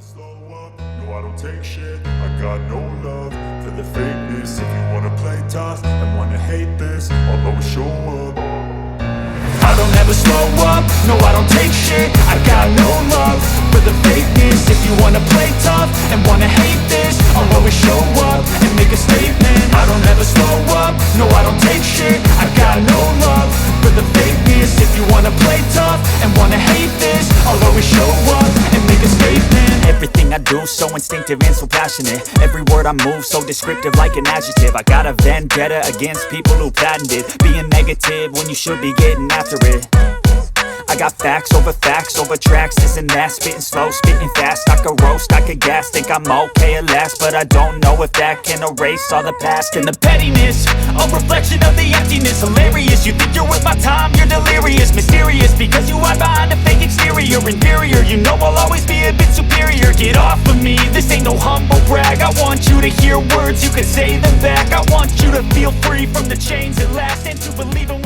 never slow up, no I don't take shit. I got no love for the fakeness. If you wanna play tough and wanna hate this, I'll always show up. I don't ever slow up, no I don't take shit. I got no love for the fakeness. If you wanna play tough and wanna hate this, I'll always show up and make a statement. I don't ever slow up, no I don't take shit. I got no love for the fakeness. If you wanna play tough and wanna hate this, I'll always show up and make a statement. Everything I do so instinctive and so passionate. Every word I move so descriptive like an adjective. I got a vendetta against people who patented being negative when you should be getting after it. I got facts over tracks, this and that. Spitting slow, spitting fast. I could roast, I could gas. Think I'm okay at last, but I don't know if that can erase all the past. And the pettiness, a reflection of the emptiness. Hilarious, you think you're worth my time, you're delirious. Mysterious, because you hide behind a fake exterior. Inferior, you know I'll always be a bit superior. Get off of me, this ain't no humble brag. I want you to hear words, you can say them back. I want you to feel free from the chains at last, and to believe in